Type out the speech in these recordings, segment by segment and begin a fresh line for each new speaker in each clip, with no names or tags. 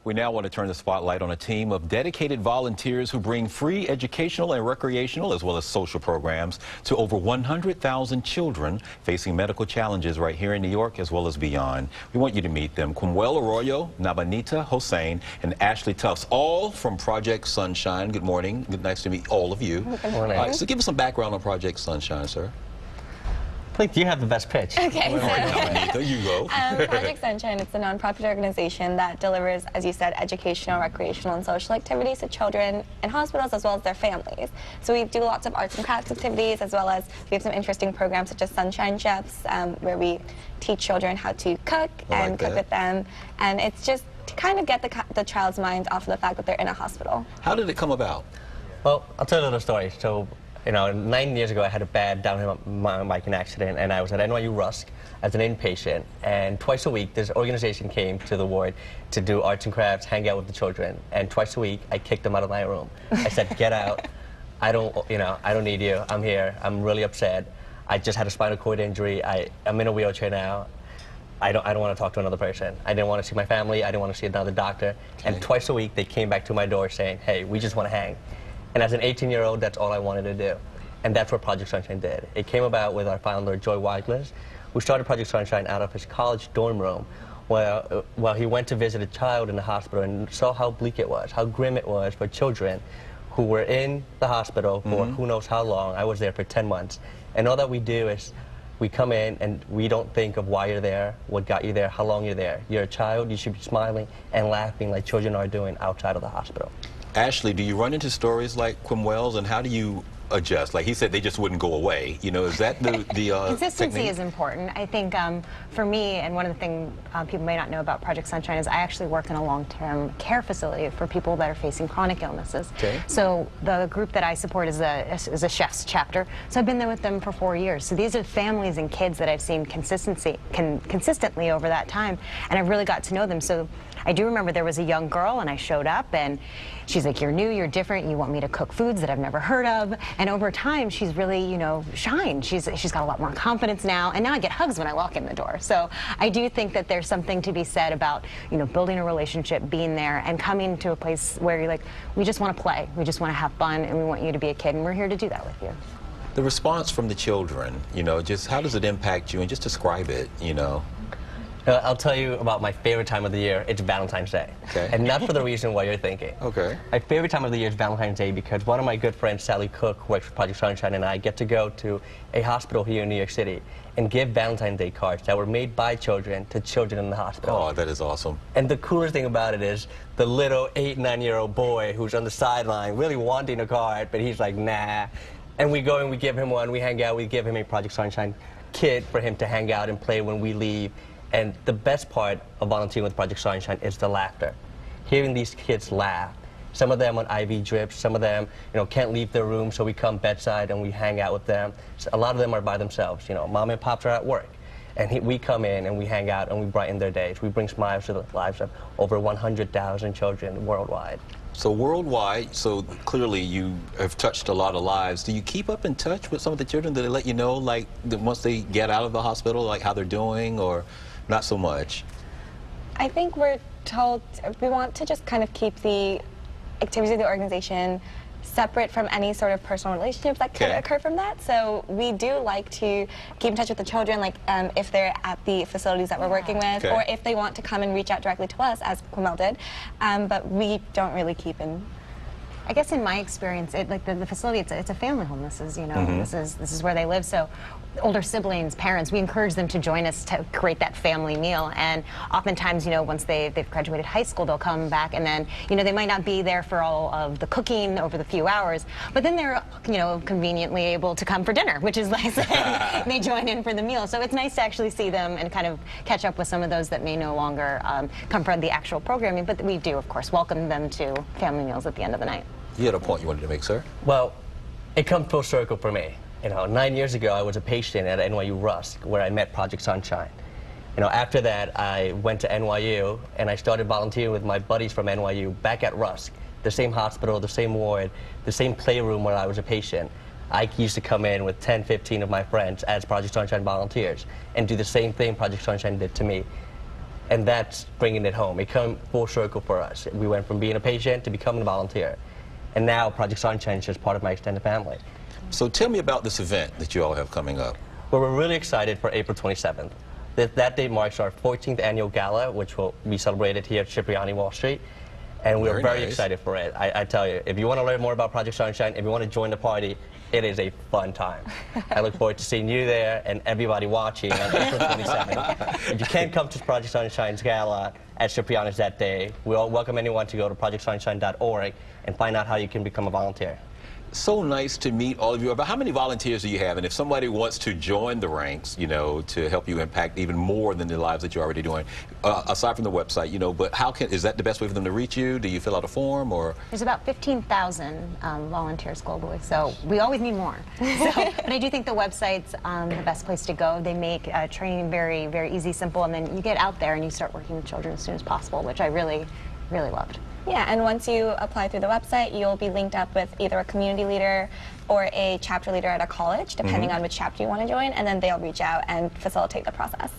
We now want to turn the spotlight on a team of dedicated volunteers who bring free educational and recreational as well as social programs to over 100,000 children facing medical challenges right here in New York as well as beyond. We want you to meet them. Quimwell Arroyo, Nabanita Hossein, and Ashley Tufts, all from Project Sunshine. Good morning. Nice to meet all of you.
Good morning.
All right, so give us some background on Project Sunshine, sir.
Please, you have the best pitch.
Okay,
All right, Nabanita, you go.
Project Sunshine, it's a nonprofit organization that delivers, as you said, educational, recreational, and social activities to children in hospitals as well as their families. So we do lots of arts and crafts activities, as well as we have some interesting programs such as Sunshine Chefs, where we teach children how to cook and cook with them. And it's just to kind of get the child's mind off of the fact that they're in a hospital.
How did it come about?
Well, I'll tell you a little story. So, 9 years ago, I had a bad downhill mountain biking accident, and I was at NYU Rusk as an inpatient. And twice a week, this organization came to the ward to do arts and crafts, hang out with the children. And twice a week, I kicked them out of my room. I said, "Get out! I don't need you. I'm here. I'm really upset. I just had a spinal cord injury. I'm in a wheelchair now. I don't want to talk to another person. I didn't want to see my family. I didn't want to see another doctor." Okay. And twice a week, they came back to my door saying, "Hey, we just want to hang." And as an 18-year-old, that's all I wanted to do. And that's what Project Sunshine did. It came about with our founder, Joy Weigler, who started Project Sunshine out of his college dorm room, where he went to visit a child in the hospital and saw how bleak it was, how grim it was for children who were in the hospital for who knows how long. I was there for 10 months. And all that we do is we come in and we don't think of why you're there, what got you there, how long you're there. You're a child, you should be smiling and laughing like children are doing outside of the hospital.
Ashley, do you run into stories like Quimwell's, and how do you adjust? Like he said, they just wouldn't go away. Is that the
consistency
technique?
is important. I think for me, and one of the things people may not know about Project Sunshine is I actually work in a long-term care facility for people that are facing chronic illnesses. Okay. So the group that I support is a chef's chapter. So I've been there with them for 4 years. So these are families and kids that I've seen consistently over that time, and I've really got to know them. So I do remember there was a young girl, and I showed up, and she's like, "You're new, you're different, you want me to cook foods that I've never heard of." And over time, she's really, shined. She's got a lot more confidence now, and now I get hugs when I walk in the door. So I do think that there's something to be said about, building a relationship, being there, and coming to a place where you're like, we just want to play, we just want to have fun, and we want you to be a kid, and we're here to do that with you.
The response from the children, just how does it impact you, and just describe it,
I'll tell you about my favorite time of the year. It's Valentine's Day. Okay. And not for the reason why you're thinking.
Okay.
My favorite time of the year is Valentine's Day because one of my good friends, Sally Cook, who works for Project Sunshine, and I get to go to a hospital here in New York City and give Valentine's Day cards that were made by children to children in the hospital.
Oh, that is awesome.
And the coolest thing about it is the little 8, 9-year-old boy who's on the sideline really wanting a card, but he's like, nah. And we go and we give him one, we hang out, we give him a Project Sunshine kit for him to hang out and play when we leave. And the best part of volunteering with Project Sunshine is the laughter. Hearing these kids laugh. Some of them on IV drips, some of them, can't leave their room, so we come bedside and we hang out with them. So a lot of them are by themselves, mom and pops are at work. And we come in and we hang out and we brighten their days. We bring smiles to the lives of over 100,000 children worldwide.
So worldwide, so clearly you have touched a lot of lives. Do you keep up in touch with some of the children? Do they let you know, like, once they get out of the hospital, like how they're doing, or not so much?
I think we're told we want to just kind of keep the activities of the organization separate from any sort of personal relationships that could occur from that. So we do like to keep in touch with the children, like if they're at the facilities that we're working with, or if they want to come and reach out directly to us, as Quimwell did. But we don't really keep in.
I guess in my experience, the facility, it's a family home. This is, this is where they live. So older siblings, parents, we encourage them to join us to create that family meal. And oftentimes, once they've graduated high school, they'll come back, and then, they might not be there for all of the cooking over the few hours, but then they're, conveniently able to come for dinner, which is nice. They join in for the meal. So it's nice to actually see them and kind of catch up with some of those that may no longer come from the actual programming. But we do, of course, welcome them to family meals at the end of the night.
You had a point you wanted to make, sir?
Well, it comes full circle for me. 9 years ago, I was a patient at NYU Rusk, where I met Project Sunshine. After that, I went to NYU, and I started volunteering with my buddies from NYU back at Rusk, the same hospital, the same ward, the same playroom where I was a patient. I used to come in with 10, 15 of my friends as Project Sunshine volunteers and do the same thing Project Sunshine did to me. And that's bringing it home. It came full circle for us. We went from being a patient to becoming a volunteer. And now Project Sunshine is just part of my extended family.
So tell me about this event that you all have coming up.
Well, we're really excited for April 27th. That day marks our 14th annual gala, which will be celebrated here at Cipriani Wall Street. And we're very
nice.
excited for it. I tell you, if you want to learn more about Project Sunshine, if you want to join the party, it is a fun time. I look forward to seeing you there and everybody watching on April 27th. If you can't come to Project Sunshine's gala at Cipriani's that day, we'll welcome anyone to go to projectsunshine.org and find out how you can become a volunteer.
So nice to meet all of you. About how many volunteers do you have? And if somebody wants to join the ranks, you know, to help you impact even more than the lives that you're already doing, aside from the website, you know, but is that the best way for them to reach you? Do you fill out a form or?
There's about 15,000 volunteers globally, so we always need more. But I do think the website's the best place to go. They make training very, very easy, simple, and then you get out there and you start working with children as soon as possible, which I really, really loved.
Yeah, and once you apply through the website, you'll be linked up with either a community leader or a chapter leader at a college, depending on which chapter you want to join, and then they'll reach out and facilitate the process.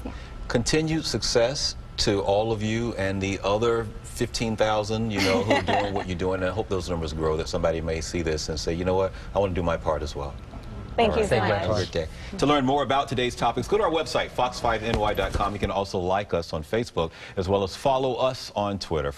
Continued success to all of you and the other 15,000, you know, who are doing what you're doing. And I hope those numbers grow, that somebody may see this and say, you know what, I want to do my part as well.
Thank you so
Thank you.
much.
Have a great day. To learn more about today's topics, go to our website, fox5ny.com. You can also like us on Facebook, as well as follow us on Twitter.